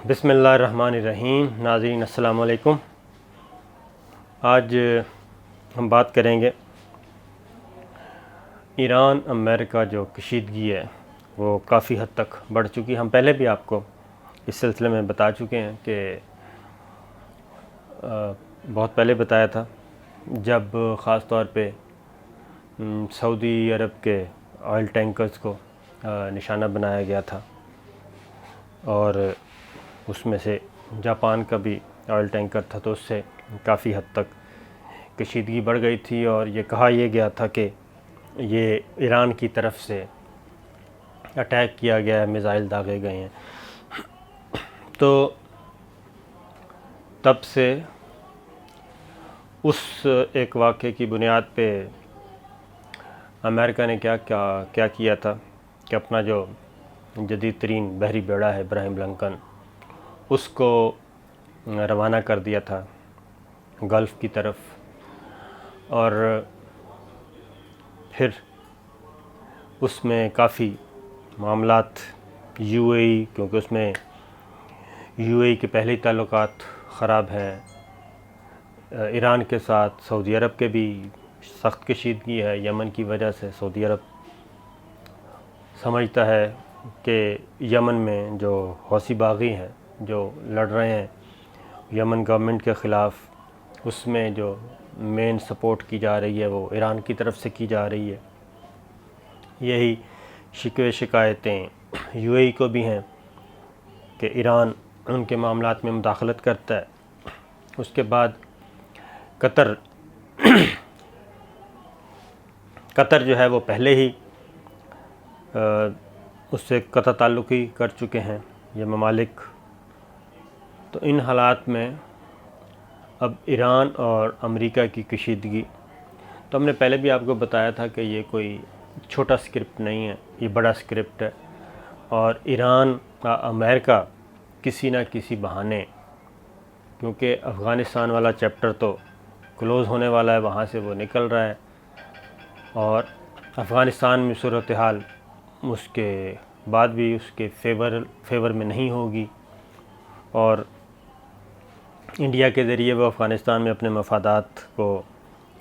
بسم اللہ الرحمن الرحیم۔ ناظرین السلام علیکم۔ آج ہم بات کریں گے ایران امریکہ جو کشیدگی ہے وہ کافی حد تک بڑھ چکی۔ ہم پہلے بھی آپ کو اس سلسلے میں بتا چکے ہیں کہ بہت پہلے بتایا تھا جب خاص طور پہ سعودی عرب کے آئل ٹینکرز کو نشانہ بنایا گیا تھا، اور اس میں سے جاپان کا بھی آئل ٹینکر تھا، تو اس سے کافی حد تک کشیدگی بڑھ گئی تھی، اور یہ کہا یہ گیا تھا کہ یہ ایران کی طرف سے اٹیک کیا گیا ہے، میزائل داغے گئے ہیں۔ تو تب سے اس ایک واقعے کی بنیاد پہ امریکہ نے کیا کیا تھا کہ اپنا جو جدید ترین بحری بیڑا ہے ابراہیم لنکن، اس کو روانہ کر دیا تھا گلف کی طرف، اور پھر اس میں کافی معاملات کیونکہ اس میں یو اے ای کے پہلے تعلقات خراب ہیں ایران کے ساتھ، سعودی عرب کے بھی سخت کشیدگی ہے یمن کی وجہ سے۔ سعودی عرب سمجھتا ہے کہ یمن میں جو حوثی باغی ہیں جو لڑ رہے ہیں یمن گورنمنٹ کے خلاف، اس میں جو مین سپورٹ کی جا رہی ہے وہ ایران کی طرف سے کی جا رہی ہے۔ یہی شکوے شکایتیں یو اے ای کو بھی ہیں کہ ایران ان کے معاملات میں مداخلت کرتا ہے۔ اس کے بعد قطر جو ہے وہ پہلے ہی اس سے قطع تعلقی کر چکے ہیں یہ ممالک۔ تو ان حالات میں اب ایران اور امریکہ کی کشیدگی، تو ہم نے پہلے بھی آپ کو بتایا تھا کہ یہ کوئی چھوٹا سکرپٹ نہیں ہے، یہ بڑا سکرپٹ ہے، اور ایران کا امریکہ کسی نہ کسی بہانے، کیونکہ افغانستان والا چیپٹر تو کلوز ہونے والا ہے، وہاں سے وہ نکل رہا ہے، اور افغانستان میں صورتحال اس کے بعد بھی اس کے فیور میں نہیں ہوگی، اور انڈیا کے ذریعے وہ افغانستان میں اپنے مفادات کو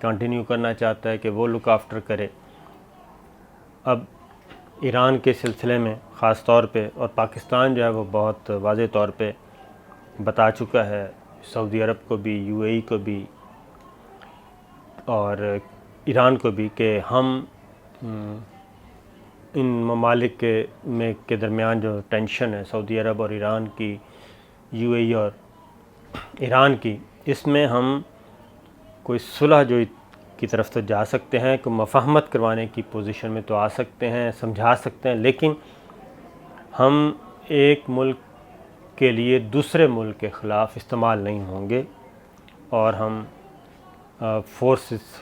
کنٹینیو کرنا چاہتا ہے کہ وہ لک آفٹر کرے۔ اب ایران کے سلسلے میں خاص طور پہ، اور پاکستان جو ہے وہ بہت واضح طور پہ بتا چکا ہے سعودی عرب کو بھی، یو اے ای کو بھی اور ایران کو بھی، کہ ہم ان ممالک کے درمیان جو ٹینشن ہے سعودی عرب اور ایران کی، یو اے ای اور ایران کی، اس میں ہم کوئی صلح جو کی طرف تو جا سکتے ہیں، کوئی مفاہمت کروانے کی پوزیشن میں تو آ سکتے ہیں، سمجھا سکتے ہیں، لیکن ہم ایک ملک کے لیے دوسرے ملک کے خلاف استعمال نہیں ہوں گے، اور ہم فورسز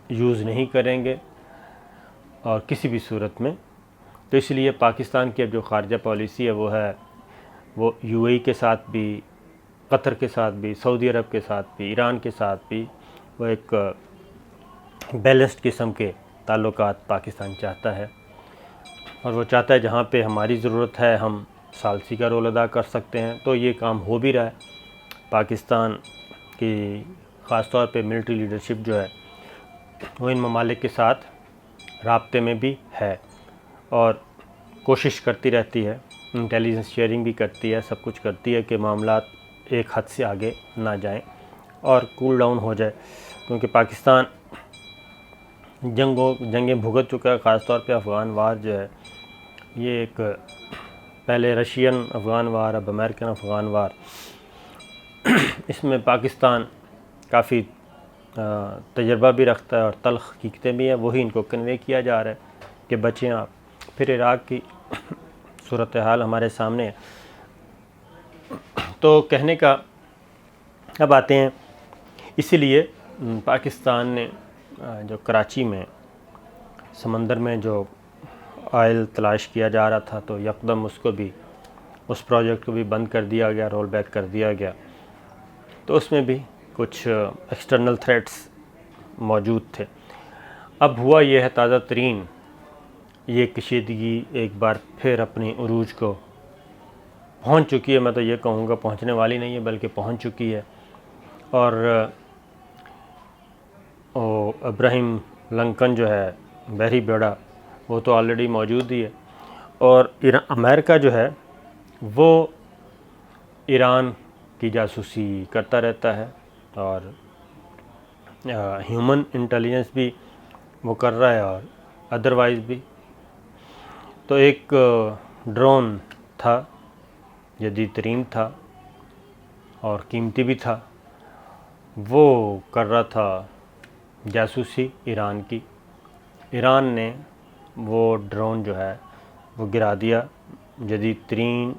یوز نہیں کریں گے اور کسی بھی صورت میں۔ تو اس لیے پاکستان کی اب جو خارجہ پالیسی ہے وہ یو اے ای کے ساتھ بھی، قطر کے ساتھ بھی، سعودی عرب کے ساتھ بھی، ایران کے ساتھ بھی، وہ ایک بیلنسڈ قسم کے تعلقات پاکستان چاہتا ہے، اور وہ چاہتا ہے جہاں پہ ہماری ضرورت ہے ہم ثالثی کا رول ادا کر سکتے ہیں۔ تو یہ کام ہو بھی رہا ہے۔ پاکستان کی خاص طور پہ ملٹری لیڈرشپ جو ہے وہ ان ممالک کے ساتھ رابطے میں بھی ہے، اور کوشش کرتی رہتی ہے، انٹیلیجنس شیئرنگ بھی کرتی ہے، سب کچھ کرتی ہے کہ معاملات ایک حد سے آگے نہ جائیں اور کول ڈاؤن ہو جائے، کیونکہ پاکستان جنگیں بھگت چکا ہے۔ خاص طور پہ افغان وار جو ہے، یہ ایک پہلے رشین افغان وار، اب امریکن افغان وار، اس میں پاکستان کافی تجربہ بھی رکھتا ہے اور تلخ حقیقتیں بھی ہیں، وہی ان کو کنوے کیا جا رہا ہے کہ بچیں آپ۔ پھر عراق کی صورتحال ہمارے سامنے ہے۔ تو کہنے کا اب آتے ہیں، اسی لیے پاکستان نے جو کراچی میں سمندر میں جو آئل تلاش کیا جا رہا تھا، تو یکدم اس پروجیکٹ کو بھی بند کر دیا گیا، رول بیک کر دیا گیا۔ تو اس میں بھی کچھ ایکسٹرنل تھریٹس موجود تھے۔ اب ہوا یہ ہے، تازہ ترین یہ کشیدگی ایک بار پھر اپنی عروج کو پہنچ چکی ہے، میں تو یہ کہوں گا پہنچنے والی نہیں ہے بلکہ پہنچ چکی ہے. اور ابراہیم لنکن جو ہے بحری بیڑا وہ تو آلریڈی موجود ہی ہے. اور امریکہ جو ہے وہ ایران کی جاسوسی کرتا رہتا ہے اور ہیومن انٹیلیجنس بھی وہ کر رہا ہے اور ادروائز بھی. تو ایک ڈرون تھا، جدید ترین تھا اور قیمتی بھی تھا، وہ کر رہا تھا جاسوسی ایران کی. ایران نے وہ ڈرون جو ہے وہ گرا دیا. جدید ترین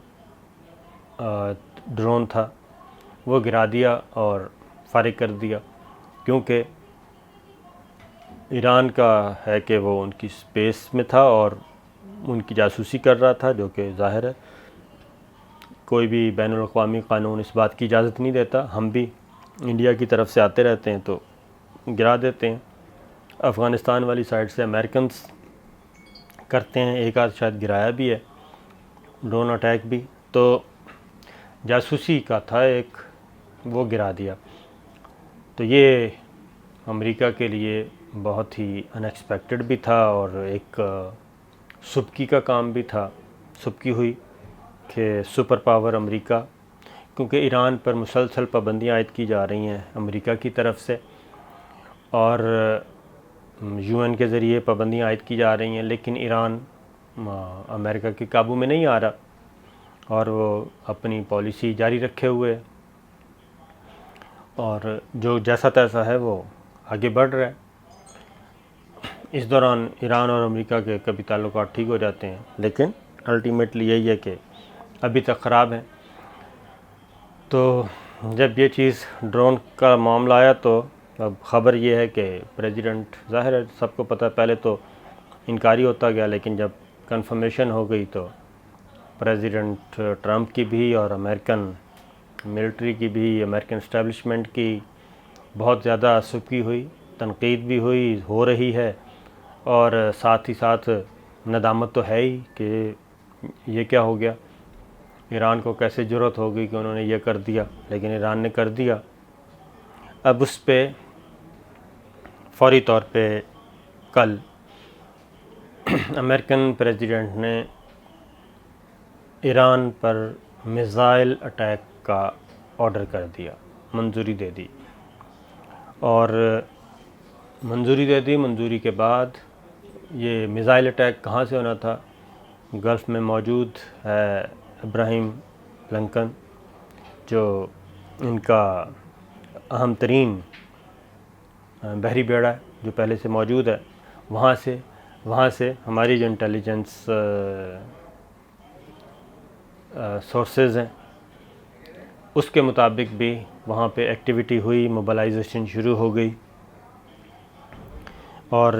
ڈرون تھا وہ گرا دیا اور فارغ کر دیا، کیونکہ ایران کا ہے کہ وہ ان کی اسپیس میں تھا اور ان کی جاسوسی کر رہا تھا، جو کہ ظاہر ہے کوئی بھی بین الاقوامی قانون اس بات کی اجازت نہیں دیتا. ہم بھی انڈیا کی طرف سے آتے رہتے ہیں تو گرا دیتے ہیں. افغانستان والی سائڈ سے امریکنز کرتے ہیں، ایک آدھ شاید گرایا بھی ہے ڈرون اٹیک بھی. تو جاسوسی کا تھا ایک، وہ گرا دیا. تو یہ امریکہ کے لیے بہت ہی ان ایکسپیکٹڈ بھی تھا اور ایک سبکی کا کام بھی تھا. سبکی ہوئی کہ سپر پاور امریکہ، کیونکہ ایران پر مسلسل پابندیاں عائد کی جا رہی ہیں امریکہ کی طرف سے اور UN کے ذریعے پابندیاں عائد کی جا رہی ہیں، لیکن ایران امریکہ کے قابو میں نہیں آ رہا اور وہ اپنی پالیسی جاری رکھے ہوئے اور جو جیسا تیسا ہے وہ آگے بڑھ رہا ہے. اس دوران ایران اور امریکہ کے کبھی تعلقات ٹھیک ہو جاتے ہیں، لیکن الٹیمیٹلی یہی ہے کہ ابھی تک خراب ہیں. تو جب یہ چیز ڈرون کا معاملہ آیا تو اب خبر یہ ہے کہ پریزیڈنٹ، ظاہر ہے سب کو پتہ، پہلے تو انکاری ہوتا گیا لیکن جب کنفرمیشن ہو گئی تو پریزیڈنٹ ٹرمپ کی بھی اور امریکن ملٹری کی بھی، امریکن اسٹیبلشمنٹ کی بہت زیادہ سبکی ہوئی، تنقید بھی ہوئی، ہو رہی ہے، اور ساتھ ہی ساتھ ندامت تو ہے ہی کہ یہ کیا ہو گیا، ایران کو کیسے جرأت ہو گئی کہ انہوں نے یہ کر دیا، لیکن ایران نے کر دیا. اب اس پہ فوری طور پہ کل امریکن پریزیڈنٹ نے ایران پر میزائل اٹیک کا آرڈر کر دیا، منظوری دے دی. اور منظوری کے بعد یہ میزائل اٹیک کہاں سے ہونا تھا؟ گلف میں موجود ہے ابراہیم لنکن، جو ان کا اہم ترین بحری بیڑا ہے جو پہلے سے موجود ہے. وہاں سے ہماری جو انٹیلیجنس سورسز ہیں اس کے مطابق بھی وہاں پہ ایکٹیویٹی ہوئی، موبلائزیشن شروع ہو گئی اور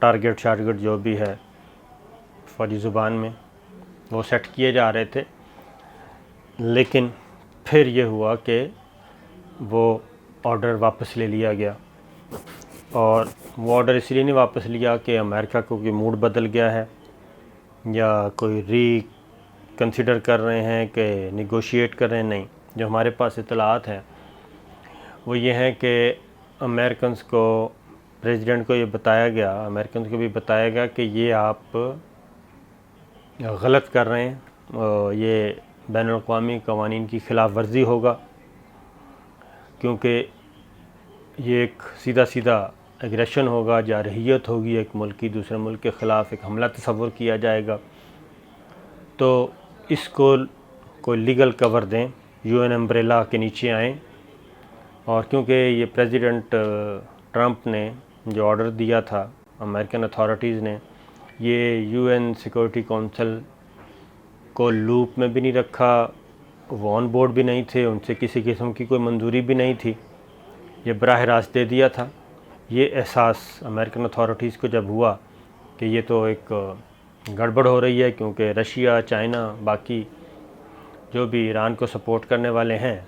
ٹارگٹ شارگٹ جو بھی ہے فوجی زبان میں وہ سیٹ کیے جا رہے تھے. لیکن پھر یہ ہوا کہ وہ آرڈر واپس لے لیا گیا، اور وہ آرڈر اس لیے نہیں واپس لیا کہ امریکہ کو کوئی موڈ بدل گیا ہے یا کوئی ری کنسیڈر کر رہے ہیں کہ نیگوشیٹ کر رہے ہیں. نہیں، جو ہمارے پاس اطلاعات ہیں وہ یہ ہیں کہ امریکنز کو، پریزیڈنٹ کو یہ بتایا گیا، امریکنز کو بھی بتایا گیا کہ یہ آپ غلط کر رہے ہیں، یہ بین الاقوامی قوانین کی خلاف ورزی ہوگا، کیونکہ یہ ایک سیدھا ایگریشن ہوگا، جارحیت ہوگی، ایک ملک کی دوسرے ملک کے خلاف ایک حملہ تصور کیا جائے گا. تو اس کو کوئی لیگل کور دیں، UN امبریلا کے نیچے آئیں. اور کیونکہ یہ پریزیڈنٹ ٹرمپ نے جو آرڈر دیا تھا امریکن اتھارٹیز نے، یہ UN سیکورٹی کونسل کو لوپ میں بھی نہیں رکھا، وہ آن بورڈ بھی نہیں تھے، ان سے کسی قسم کی کوئی منظوری بھی نہیں تھی، یہ براہ راست دے دیا تھا. یہ احساس امریکن اتھارٹیز کو جب ہوا کہ یہ تو ایک گڑبڑ ہو رہی ہے، کیونکہ رشیا، چائنا، باقی جو بھی ایران کو سپورٹ کرنے والے ہیں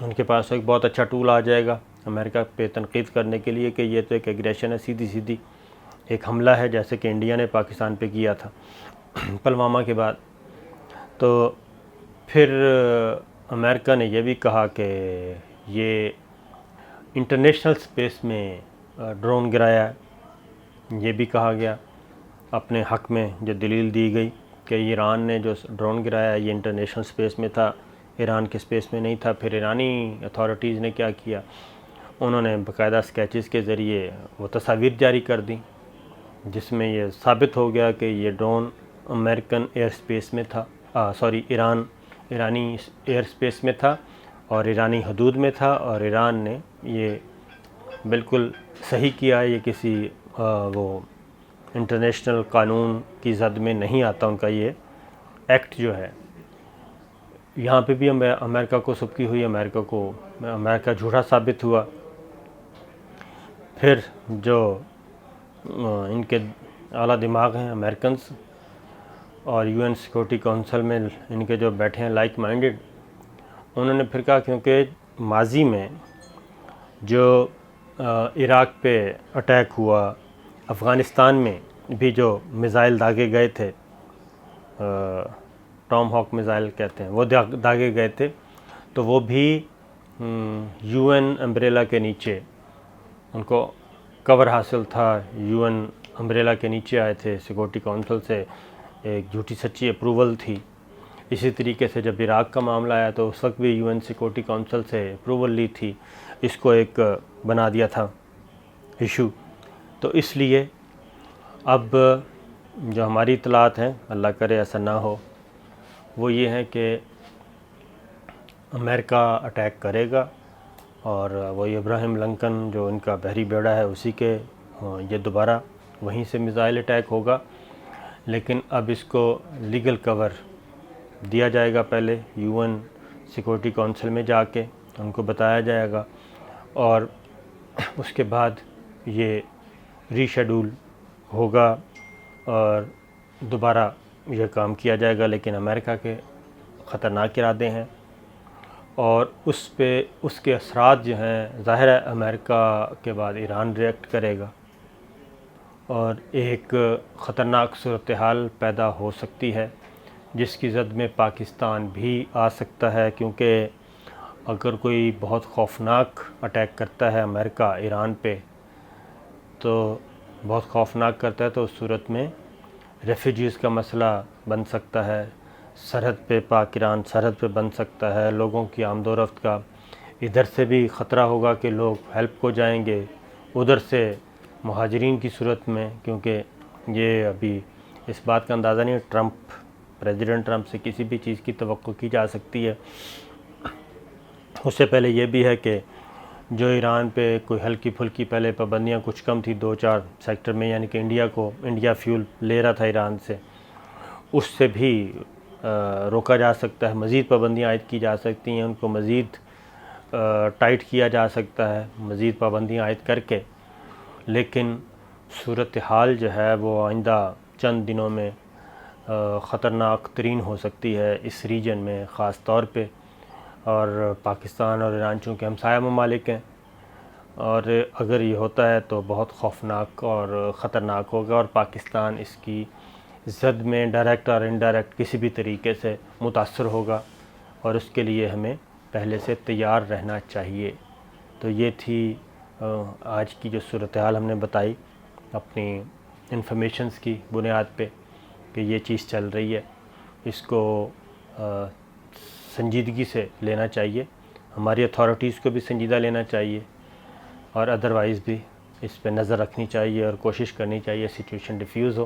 ان کے پاس ایک بہت اچھا ٹول آ جائے گا امریکہ پہ تنقید کرنے کے لیے کہ یہ تو ایک ایگریشن ہے، سیدھی ایک حملہ ہے، جیسے کہ انڈیا نے پاکستان پہ کیا تھا پلوامہ کے بعد. تو پھر امریکہ نے یہ بھی کہا کہ یہ انٹرنیشنل سپیس میں ڈرون گرایا ہے، یہ بھی کہا گیا اپنے حق میں جو دلیل دی گئی کہ ایران نے جو ڈرون گرایا یہ انٹرنیشنل سپیس میں تھا، ایران کے سپیس میں نہیں تھا۔ پھر ایرانی اتھارٹیز نے کیا کیا، انہوں نے باقاعدہ سکیچز کے ذریعے وہ تصاویر جاری کر دیں جس میں یہ ثابت ہو گیا کہ یہ ڈرون امریکن ایئر سپیس میں تھا، ایرانی ایئر سپیس میں تھا اور ایرانی حدود میں تھا، اور ایران نے یہ بالکل صحیح کیا۔ یہ کسی وہ انٹرنیشنل قانون کی زد میں نہیں آتا ان کا یہ ایکٹ جو ہے۔ یہاں پہ بھی امریکہ کو سبکی ہوئی، امریکہ جھوٹا ثابت ہوا۔ پھر جو ان کے اعلیٰ دماغ ہیں امریکنز اور یو این سیکورٹی کونسل میں ان کے جو بیٹھے ہیں لائک مائنڈڈ، انہوں نے پھر کہا کیونکہ ماضی میں جو عراق پہ اٹیک ہوا، افغانستان میں بھی جو میزائل داغے گئے تھے، ٹام ہاک میزائل کہتے ہیں، وہ داغے گئے تھے، تو وہ بھی یو این امبریلا کے نیچے ان کو کور حاصل تھا، یو این امبریلا کے نیچے آئے تھے، سیکورٹی کونسل سے ایک جھوٹی سچی اپروول تھی۔ اسی طریقے سے جب عراق کا معاملہ آیا تو اس وقت بھی یو این سیکورٹی کونسل سے اپروول لی تھی، اس کو ایک بنا دیا تھا ایشو۔ تو اس لیے اب جو ہماری اطلاعات ہیں، اللہ کرے ایسا نہ ہو، وہ یہ ہے کہ امریکہ اٹیک کرے گا، اور وہی ابراہیم لنکن جو ان کا بحری بیڑا ہے اسی کے یہ دوبارہ وہیں سے میزائل اٹیک ہوگا، لیکن اب اس کو لیگل کور دیا جائے گا پہلے یو این سیکورٹی کونسل میں جا کے ان کو بتایا جائے گا، اور اس کے بعد یہ ری شیڈول ہوگا اور دوبارہ یہ کام کیا جائے گا۔ لیکن امریکہ کے خطرناک ارادے ہیں، اور اس کے اثرات جو ہیں، ظاہر ہے امریکہ کے بعد ایران ریئیکٹ کرے گا، اور ایک خطرناک صورتحال پیدا ہو سکتی ہے جس کی زد میں پاکستان بھی آ سکتا ہے، کیونکہ اگر کوئی بہت خوفناک اٹیک کرتا ہے امریکہ ایران پہ، تو بہت خوفناک کرتا ہے، تو اس صورت میں ریفیوجیز کا مسئلہ بن سکتا ہے، سرحد پہ پاک ایران سرحد پہ بن سکتا ہے، لوگوں کی آمد و رفت کا ادھر سے بھی خطرہ ہوگا کہ لوگ ہیلپ کو جائیں گے، ادھر سے مہاجرین کی صورت میں، کیونکہ یہ ابھی اس بات کا اندازہ نہیں، پریزیڈنٹ ٹرمپ سے کسی بھی چیز کی توقع کی جا سکتی ہے۔ اس سے پہلے یہ بھی ہے کہ جو ایران پہ کوئی ہلکی پھلکی پہلے پابندیاں کچھ کم تھی 2-4 سیکٹر میں، یعنی کہ انڈیا فیول لے رہا تھا ایران سے، اس سے بھی روکا جا سکتا ہے، مزید پابندیاں عائد کی جا سکتی ہیں، ان کو مزید ٹائٹ کیا جا سکتا ہے مزید پابندیاں عائد کر کے۔ لیکن صورتحال جو ہے وہ آئندہ چند دنوں میں خطرناک ترین ہو سکتی ہے اس ریجن میں خاص طور پہ، اور پاکستان اور ایران چونکہ ہمسایہ ممالک ہیں، اور اگر یہ ہوتا ہے تو بہت خوفناک اور خطرناک ہوگا، اور پاکستان اس کی زد میں ڈائریکٹ اور انڈائریکٹ کسی بھی طریقے سے متاثر ہوگا، اور اس کے لیے ہمیں پہلے سے تیار رہنا چاہیے۔ تو یہ تھی آج کی جو صورتحال ہم نے بتائی اپنی انفارمیشنز کی بنیاد پہ کہ یہ چیز چل رہی ہے، اس کو سنجیدگی سے لینا چاہیے، ہماری اتھارٹیز کو بھی سنجیدہ لینا چاہیے، اور ادروائز بھی اس پہ نظر رکھنی چاہیے اور کوشش کرنی چاہیے سچویشن ڈیفیوز ہو۔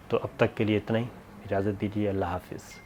تو اب تک کے لیے اتنا ہی، اجازت دیجیے، اللہ حافظ۔